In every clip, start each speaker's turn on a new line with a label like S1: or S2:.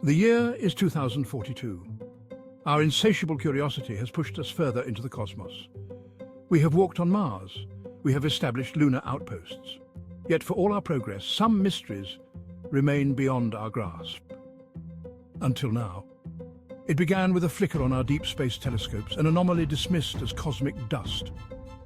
S1: The year is 2042. Our insatiable curiosity has pushed us further into the cosmos. We have walked on Mars. We have established lunar outposts. Yet for all our progress, some mysteries remain beyond our grasp. Until now. It began with a flicker on our deep space telescopes, an anomaly dismissed as cosmic dust.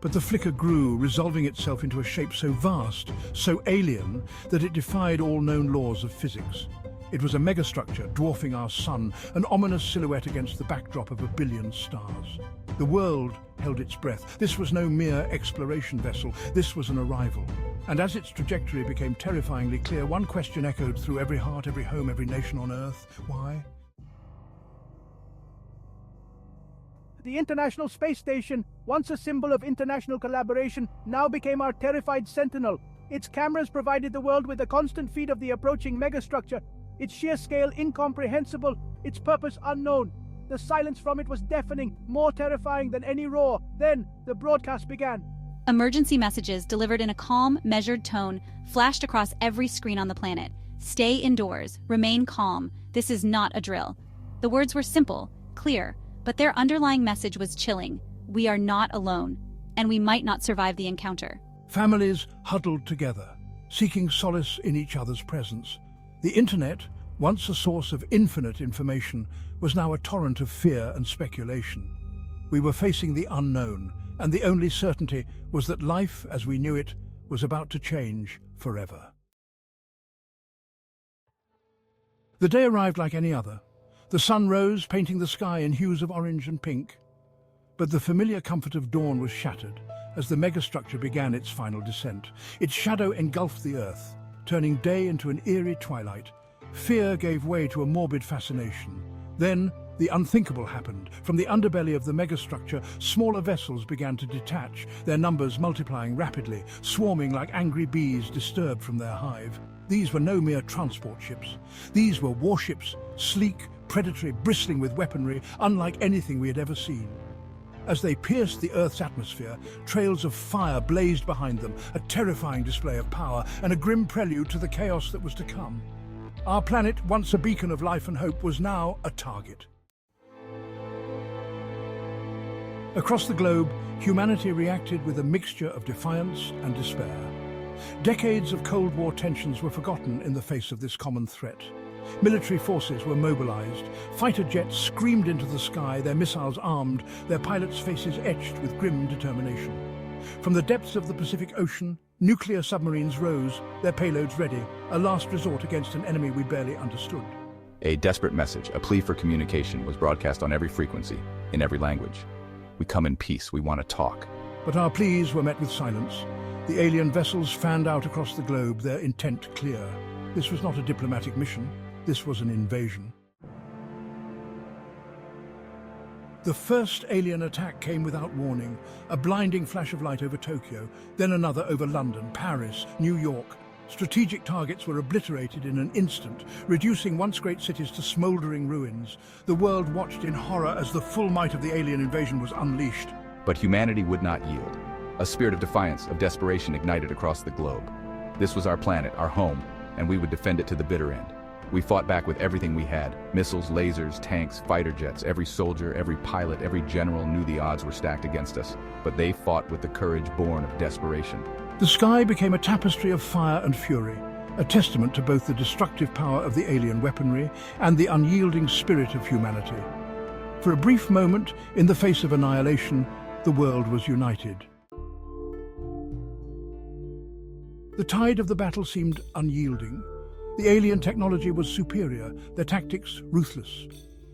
S1: But the flicker grew, resolving itself into a shape so vast, so alien, that it defied all known laws of physics. It was a megastructure dwarfing our sun, an ominous silhouette against the backdrop of a billion stars. The world held its breath. This was no mere exploration vessel, this was an arrival. And as its trajectory became terrifyingly clear, one question echoed through every heart, every home, every nation on Earth. Why?
S2: The International Space Station, once a symbol of international collaboration, now became our terrified sentinel. Its cameras provided the world with a constant feed of the approaching megastructure. Its sheer scale incomprehensible, its purpose unknown. The silence from it was deafening, more terrifying than any roar. Then, the broadcast began.
S3: Emergency messages delivered in a calm, measured tone flashed across every screen on the planet. Stay indoors, remain calm, this is not a drill. The words were simple, clear, but their underlying message was chilling. We are not alone, and we might not survive the encounter.
S1: Families huddled together, seeking solace in each other's presence. The internet, once a source of infinite information, was now a torrent of fear and speculation. We were facing the unknown, and the only certainty was that life, as we knew it, was about to change forever. The day arrived like any other. The sun rose, painting the sky in hues of orange and pink. But the familiar comfort of dawn was shattered as the megastructure began its final descent. Its shadow engulfed the Earth, turning day into an eerie twilight. Fear gave way to a morbid fascination. Then, the unthinkable happened. From the underbelly of the megastructure, smaller vessels began to detach, their numbers multiplying rapidly, swarming like angry bees disturbed from their hive. These were no mere transport ships. These were warships, sleek, predatory, bristling with weaponry, unlike anything we had ever seen. As they pierced the Earth's atmosphere, trails of fire blazed behind them, a terrifying display of power and a grim prelude to the chaos that was to come. Our planet, once a beacon of life and hope, was now a target. Across the globe, humanity reacted with a mixture of defiance and despair. Decades of Cold War tensions were forgotten in the face of this common threat. Military forces were mobilized. Fighter jets screamed into the sky, their missiles armed, their pilots' faces etched with grim determination. From the depths of the Pacific Ocean, nuclear submarines rose, their payloads ready, a last resort against an enemy we barely understood.
S4: A desperate message, a plea for communication, was broadcast on every frequency, in every language. We come in peace, we want to talk.
S1: But our pleas were met with silence. The alien vessels fanned out across the globe, their intent clear. This was not a diplomatic mission. This was an invasion. The first alien attack came without warning, a blinding flash of light over Tokyo, then another over London, Paris, New York. Strategic targets were obliterated in an instant, reducing once great cities to smouldering ruins. The world watched in horror as the full might of the alien invasion was unleashed.
S4: But humanity would not yield. A spirit of defiance, of desperation ignited across the globe. This was our planet, our home, and we would defend it to the bitter end. We fought back with everything we had. Missiles, lasers, tanks, fighter jets. Every soldier, every pilot, every general knew the odds were stacked against us. But they fought with the courage born of desperation.
S1: The sky became a tapestry of fire and fury, a testament to both the destructive power of the alien weaponry and the unyielding spirit of humanity. For a brief moment, in the face of annihilation, the world was united. The tide of the battle seemed unyielding. The alien technology was superior, their tactics ruthless.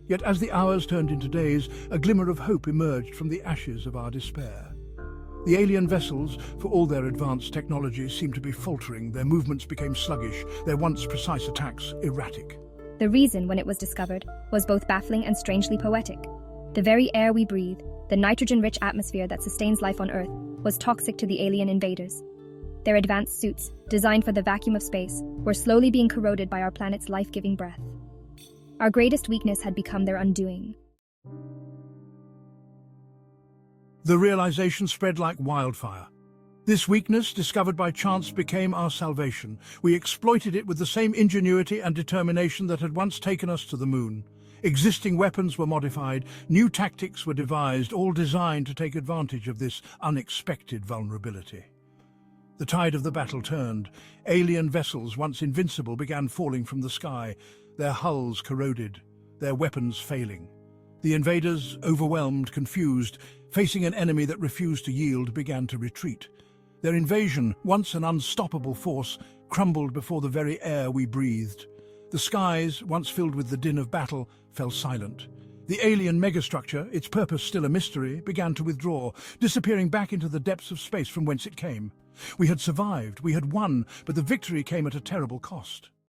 S1: Yet as the hours turned into days, a glimmer of hope emerged from the ashes of our despair. The alien vessels, for all their advanced technology, seemed to be faltering. Their movements became sluggish, their once precise attacks erratic.
S5: The reason, when it was discovered, was both baffling and strangely poetic. The very air we breathe, the nitrogen-rich atmosphere that sustains life on Earth, was toxic to the alien invaders. Their advanced suits, designed for the vacuum of space, were slowly being corroded by our planet's life-giving breath. Our greatest weakness had become their undoing.
S1: The realization spread like wildfire. This weakness, discovered by chance, became our salvation. We exploited it with the same ingenuity and determination that had once taken us to the moon. Existing weapons were modified, new tactics were devised, all designed to take advantage of this unexpected vulnerability. The tide of the battle turned. Alien vessels, once invincible, began falling from the sky, their hulls corroded, their weapons failing. The invaders, overwhelmed, confused, facing an enemy that refused to yield, began to retreat. Their invasion, once an unstoppable force, crumbled before the very air we breathed. The skies, once filled with the din of battle, fell silent. The alien megastructure, its purpose still a mystery, began to withdraw, disappearing back into the depths of space from whence it came. We had survived, we had won, but the victory came at a terrible cost.